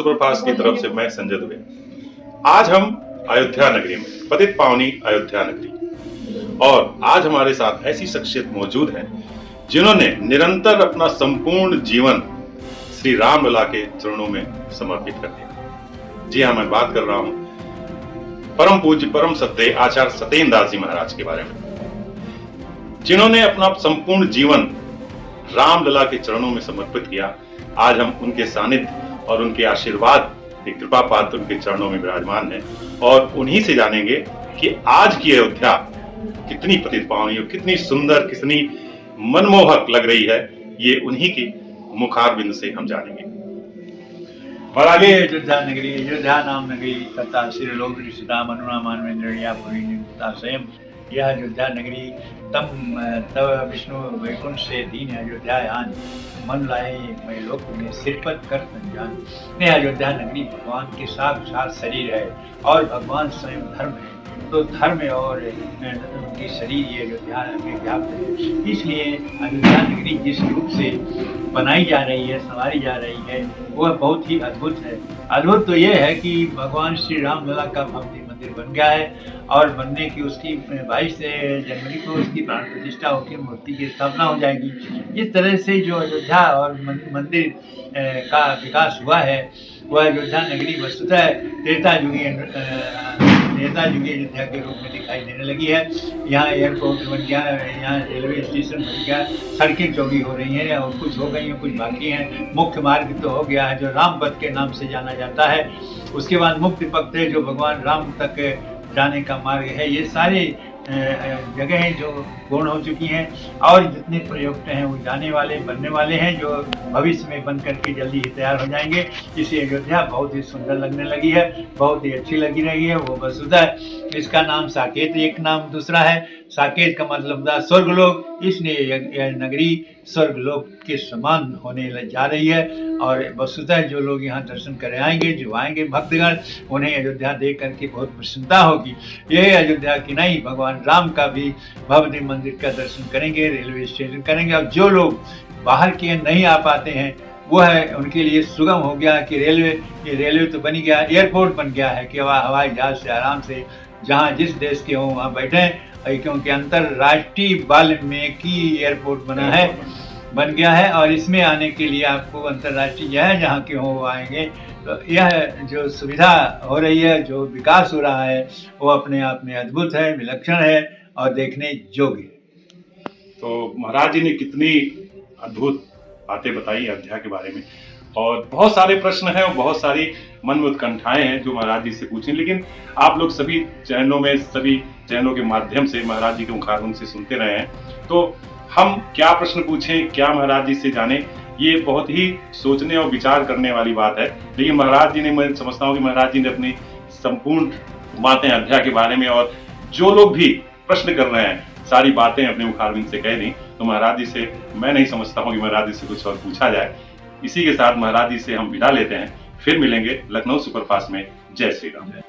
Superfast की तरफ से मैं संजय दुबे। आज हम अयोध्या नगरी में, पतित पावनी अयोध्या नगरी, और आज हमारे साथ ऐसी शख्सियत मौजूद है जिन्होंने निरंतर अपना संपूर्ण जीवन श्री रामलला के चरणों में समर्पित कर दिया। जी हाँ, मैं बात कर रहा हूं परम पूज्य परम सत्य आचार्य सत्येंद्र दास जी महाराज के बारे में, जिन्होंने अपना संपूर्ण जीवन रामलला के चरणों में समर्पित किया। आज हम उनके सानिध्य और उनके आशीर्वाद के कृपा पात्र उनके चरणों में विराजमान है और उन्हीं से जानेंगे कि आज की अयोध्या कितनी पतित पावनी और कितनी सुंदर, कितनी मनमोहक लग रही है। ये उन्हीं की मुखारबिंद से हम जानेंगे। महाराज, अयोध्या नगरी, अयोध्या नाम नगरी तथा श्री लोक ऋषिता मनुना मानवेंद्रिया स्वयं। यह अयोध्या नगरी तब विष्णु वैकुंठ से दीन अयोध्या आन, मन लाए मैं लोक में सिरपत कर संजान। यह अयोध्या नगरी भगवान के साक्षात शरीर है और भगवान स्वयं धर्म है, तो धर्म और उनकी शरीर ये अयोध्या में व्याप्त है। इसलिए अयोध्या नगरी जिस रूप से बनाई जा रही है, संवारी जा रही है, वह बहुत ही अद्भुत है। अद्भुत तो ये है कि भगवान श्री रामलला का भव्य मंदिर बन गया है और बनने की उसकी 22 जनवरी को उसकी प्राण प्रतिष्ठा होकर मूर्ति की स्थापना हो जाएगी। इस तरह से जो अयोध्या और मंदिर का विकास हुआ है, वह अयोध्या नगरी वस्तुतः त्रेता युगी अयोध्या के रूप में दिखाई देने लगी है। यहाँ एयरपोर्ट बन गया, यहाँ रेलवे स्टेशन बन गया, सड़कें चौड़ी हो रही हैं और कुछ हो गई हैं, कुछ बाकी हैं। मुख्य मार्ग तो हो गया है जो रामपथ के नाम से जाना जाता है। उसके बाद मुक्ति पथ है जो भगवान राम तक जाने का मार्ग है। ये सारे जगहें जो पूर्ण हो चुकी हैं और जितने प्रयुक्त हैं वो जाने वाले बनने वाले हैं, जो भविष्य में बन करके जल्दी ही तैयार हो जाएंगे। इसलिए अयोध्या बहुत ही सुंदर लगने लगी है, बहुत ही अच्छी लगी रही है। वो वसुधा, इसका नाम साकेत एक नाम दूसरा है। साकेत का मतलब था स्वर्गलोक, इसलिए यह नगरी स्वर्गलोक के समान होने जा रही है। और वसुधा जो लोग यहाँ दर्शन करे आएंगे, जो आएंगे भक्तगण, उन्हें अयोध्या देख करके बहुत प्रसन्नता होगी। यह अयोध्या की नहीं, भगवान राम का भी भव्य मंदिर का दर्शन करेंगे, रेलवे स्टेशन करेंगे। और जो लोग बाहर के नहीं आ पाते हैं, वो है उनके लिए सुगम हो गया कि रेलवे तो बन गया, एयरपोर्ट बन गया है कि वह हवाई जहाज से आराम से जहाँ जिस देश के हों वहाँ बैठें, क्योंकि अंतर्राष्ट्रीय वाल्मीकि एयरपोर्ट बन गया है। और इसमें आने के लिए आपको अंतर्राष्ट्रीय जहाँ के हों वो आएंगे। तो यह जो सुविधा हो रही है, जो विकास हो रहा है, वो अपने आप में अद्भुत है, विलक्षण है और देखने योग्य है। तो महाराज जी ने कितनी अद्भुत बातें बताई अयोध्या के बारे में, और बहुत सारे प्रश्न हैं और बहुत सारी मन में उत्कंठाएं हैं जो महाराज जी से पूछें। लेकिन आप लोग सभी चैनलों के माध्यम से महाराज जी के मुखारबिंद से सुनते रहे हैं, तो हम क्या प्रश्न पूछें, क्या महाराज जी से जाने, ये बहुत ही सोचने और विचार करने वाली बात है। लेकिन महाराज जी ने, मैं समझता हूँ कि महाराज जी ने अपनी संपूर्ण बातें अयोध्या के बारे में, और जो लोग भी प्रश्न कर रहे हैं, सारी बातें अपने मुखारबिंद से कह दी। तो महाराज जी से मैं नहीं समझता हूँ कि महाराज जी से कुछ और पूछा जाए। इसी के साथ महाराज जी से हम विदा लेते हैं। फिर मिलेंगे लखनऊ सुपरफास्ट में। जय श्री राम।